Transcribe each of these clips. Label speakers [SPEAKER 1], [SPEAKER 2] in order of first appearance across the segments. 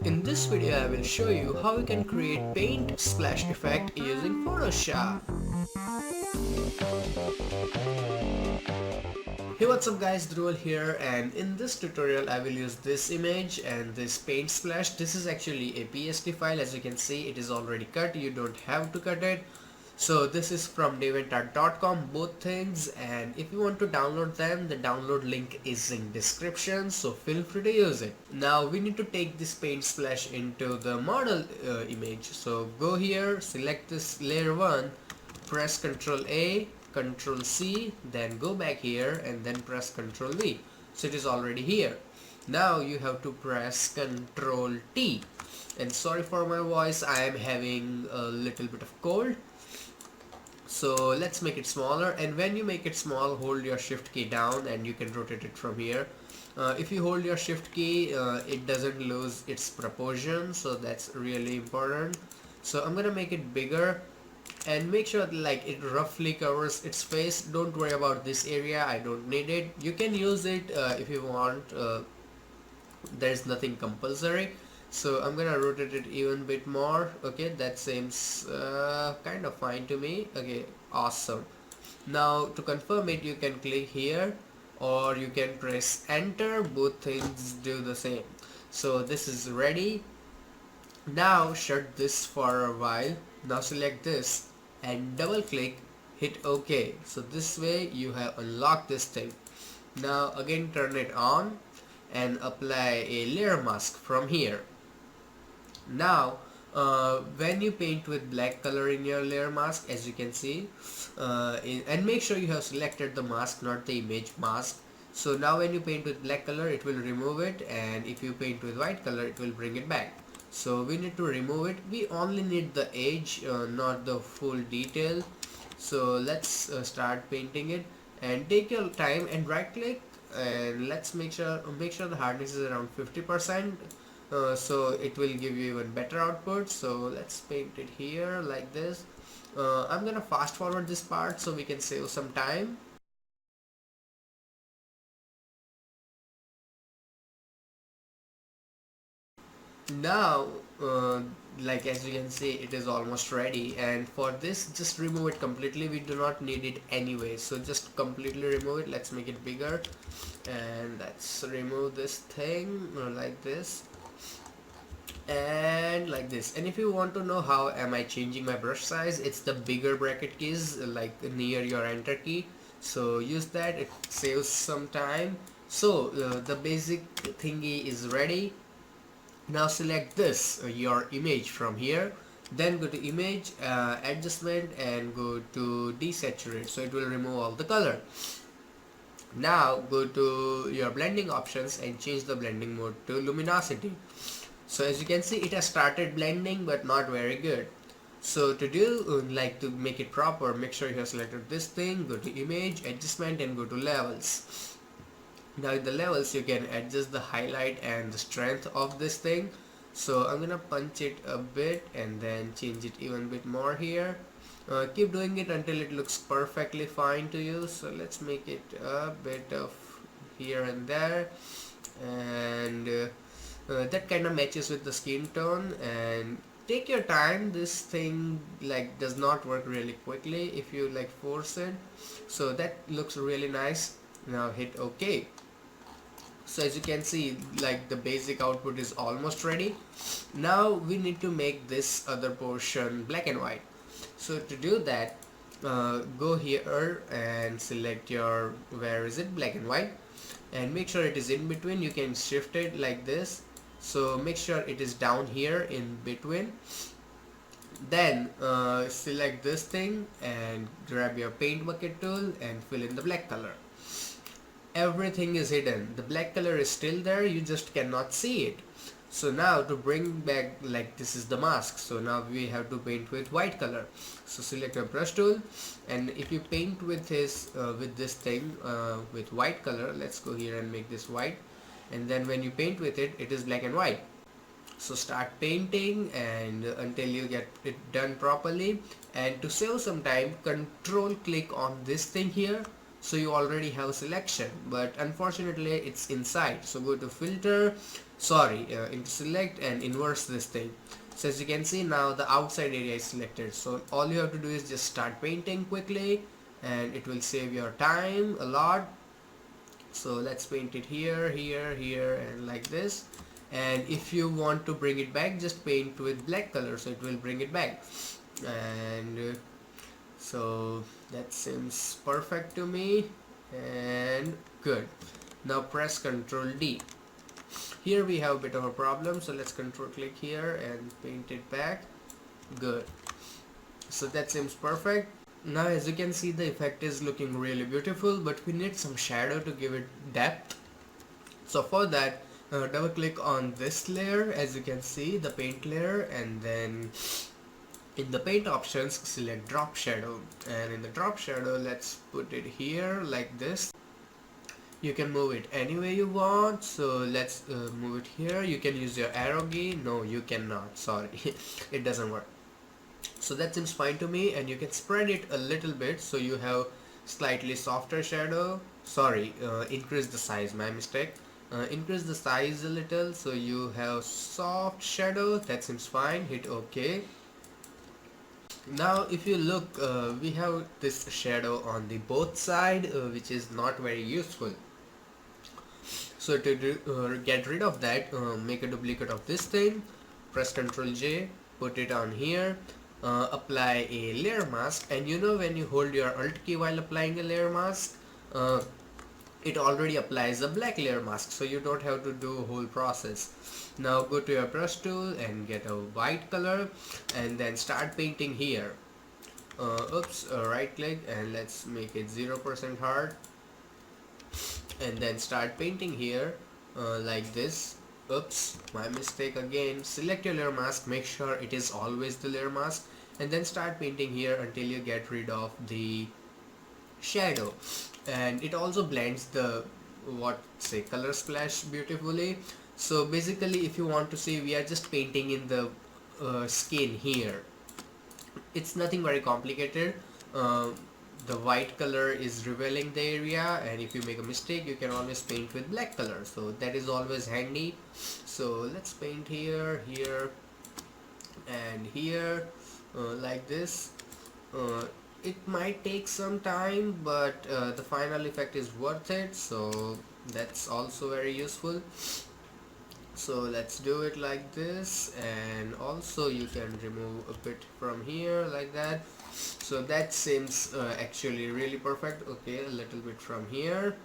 [SPEAKER 1] In this video I will show you how you can create paint splash effect using Photoshop. Hey, what's up guys, Dhruval here, and in this tutorial I will use this image and this paint splash. This is actually a PSD file. As you can see, it is already cut, you don't have to cut it. So this is from devantart.com, both things, and if you want to download them, the download link is in description, so feel free to use it. Now we need to take this paint splash into the model image. So go here, select this layer 1, press Ctrl A, Ctrl C, then go back here and then press Ctrl V. So it is already here. Now you have to press Ctrl T. And sorry for my voice, I am having a little bit of cold. So let's make it smaller, and when you make it small, hold your shift key down and you can rotate it from here. If you hold your shift key, it doesn't lose its proportion, so that's really important. So I'm gonna make it bigger and make sure like it roughly covers its face. Don't worry about this area, I don't need it. You can use it if you want. There's nothing compulsory. So I'm gonna rotate it even bit more. Okay, that seems kind of fine to me. Okay, awesome. Now to confirm it, you can click here or you can press enter. Both things do the same. So this is ready. Now shut this for a while. Now select this and double click, hit OK. So this way you have unlocked this thing. Now again turn it on and apply a layer mask from here. Now when you paint with black color in your layer mask, as you can see, and make sure you have selected the mask, not the image mask. So now when you paint with black color, it will remove it, and if you paint with white color, it will bring it back. So we need to remove it. We only need the edge, not the full detail. So let's start painting it, and take your time and right click, and let's make sure the hardness is around 50%. So it will give you even better output. So let's paint it here like this. I'm gonna fast forward this part so we can save some time. Now like as you can see, it is almost ready, and for this just remove it completely. We do not need it anyway, so just completely remove it. Let's make it bigger, and let's remove this thing like this and like this. And if you want to know how am I changing my brush size, it's the bigger bracket keys like near your enter key, so use that, it saves some time. So the basic thingy is ready. Now select this your image from here, then go to image, adjustment, and go to desaturate, so it will remove all the color. Now go to your blending options and change the blending mode to luminosity. So as you can see, it has started blending but not very good. So to do like to make it proper, make sure you have selected this thing, go to image, adjustment, and go to levels. Now in the levels you can adjust the highlight and the strength of this thing. So I'm gonna punch it a bit and then change it even a bit more here. Keep doing it until it looks perfectly fine to you. So let's make it a bit of here and there, and that kind of matches with the skin tone. And take your time, this thing like does not work really quickly if you like force it. So that looks really nice. Now hit OK. So as you can see, like the basic output is almost ready. Now we need to make this other portion black and white. So to do that, go here and select your, where is it, black and white, and make sure it is in between. You can shift it like this, so make sure it is down here in between. Then select this thing and grab your paint bucket tool and fill in the black color. Everything is hidden, the black color is still there, you just cannot see it. So now to bring back, like this is the mask, so now we have to paint with white color. So select your brush tool, and if you paint with this thing with white color, let's go here and make this white, and then when you paint with it, it is black and white. So start painting and until you get it done properly. And to save some time, control click on this thing here. So you already have a selection, but unfortunately it's inside. So go to filter, sorry, into select and inverse this thing. So as you can see, now the outside area is selected, so all you have to do is just start painting quickly and it will save your time a lot. So let's paint it here, here, here, and like this. And if you want to bring it back, just paint with black color, so it will bring it back. And so that seems perfect to me, and good. Now press Ctrl D. Here we have a bit of a problem, so let's control click here and paint it back. Good. So that seems perfect. Now as you can see, the effect is looking really beautiful, but we need some shadow to give it depth. So for that, double click on this layer, as you can see, the paint layer, and then in the paint options select drop shadow, and in the drop shadow let's put it here like this. You can move it any way you want, so let's move it here. You can use your arrow key. No, you cannot, sorry. It doesn't work. So that seems fine to me, and you can spread it a little bit so you have slightly softer shadow. Sorry, increase the size, my mistake. Increase the size a little so you have soft shadow. That seems fine. Hit OK. Now if you look, we have this shadow on the both side, which is not very useful. So to get rid of that, make a duplicate of this thing, press Ctrl J, put it on here, apply a layer mask, and you know when you hold your Alt key while applying a layer mask, it already applies a black layer mask, so you don't have to do a whole process. Now go to your brush tool and get a white color, and then start painting here. Right click and let's make it 0% hard, and then start painting here like this. Oops, my mistake again. Select your layer mask, make sure it is always the layer mask, and then start painting here until you get rid of the shadow. And it also blends the color splash beautifully. So basically, if you want to see, we are just painting in the skin here. It's nothing very complicated. The white color is revealing the area, and if you make a mistake you can always paint with black color, so that is always handy. So let's paint here, here, and here like this. It might take some time, but the final effect is worth it, so that's also very useful. So let's do it like this, and also you can remove a bit from here like that. So that seems actually really perfect. Okay, a little bit from here.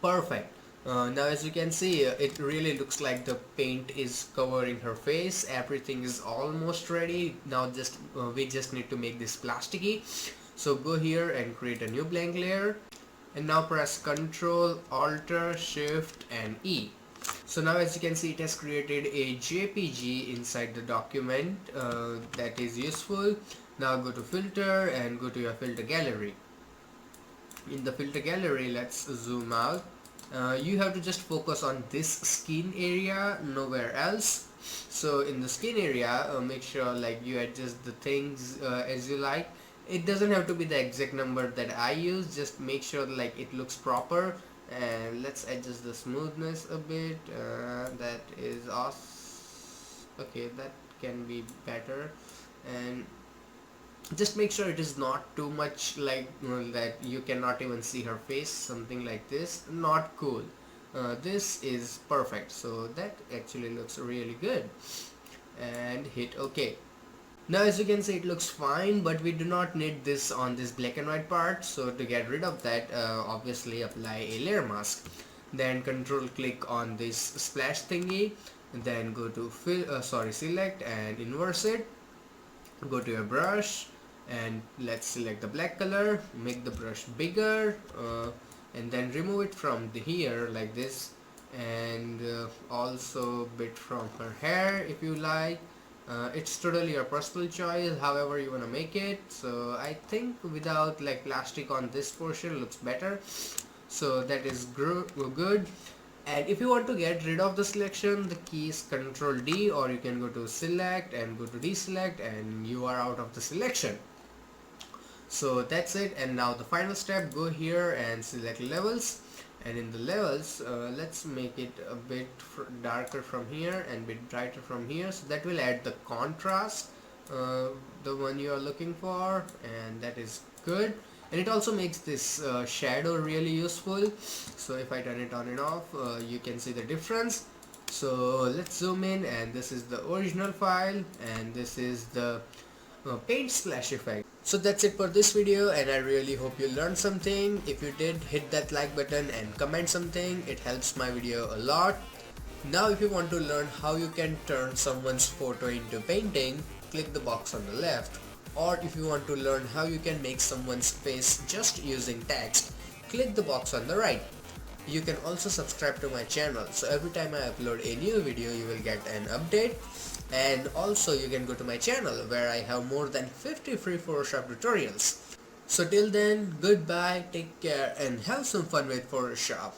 [SPEAKER 1] Perfect. Now as you can see, it really looks like the paint is covering her face. Everything is almost ready. Now we just need to make this plasticky. So go here and create a new blank layer, and now press Ctrl, Alt, Shift and E. So now as you can see, it has created a JPG inside the document that is useful. Now go to filter and go to your filter gallery. In the filter gallery, let's zoom out. You have to just focus on this skin area, nowhere else. So in the skin area, make sure like you adjust the things as you like. It doesn't have to be the exact number that I use, just make sure like it looks proper. And let's adjust the smoothness a bit. That is awesome. Okay, that can be better. And just make sure it is not too much like that you cannot even see her face, something like this. Not cool. This is perfect, so that actually looks really good. And hit OK. Now as you can see, it looks fine, but we do not need this on this black and white part. So to get rid of that, obviously apply a layer mask, then control click on this splash thingy, then go to select and inverse it. Go to your brush and let's select the black color, make the brush bigger, and then remove it from here like this, and also bit from her hair if you like. It's totally your personal choice, however you want to make it. So I think without like plastic on this portion looks better, so that is good. And if you want to get rid of the selection, the key is Ctrl D, or you can go to select and go to deselect, and you are out of the selection. So that's it. And now the final step, go here and select levels, And in the levels, let's make it a bit darker from here and bit brighter from here, so that will add the contrast, the one you are looking for, and that is good. And it also makes this shadow really useful. So if I turn it on and off, you can see the difference. So let's zoom in, and this is the original file, and this is the paint splash effect. So that's it for this video, and I really hope you learned something. If you did, hit that like button and comment something. It helps my video a lot. Now if you want to learn how you can turn someone's photo into painting, click the box on the left. Or if you want to learn how you can make someone's face just using text, click the box on the right. You can also subscribe to my channel, so every time I upload a new video you will get an update. And also you can go to my channel where I have more than 50 free Photoshop tutorials. So till then, goodbye, take care, and have some fun with Photoshop.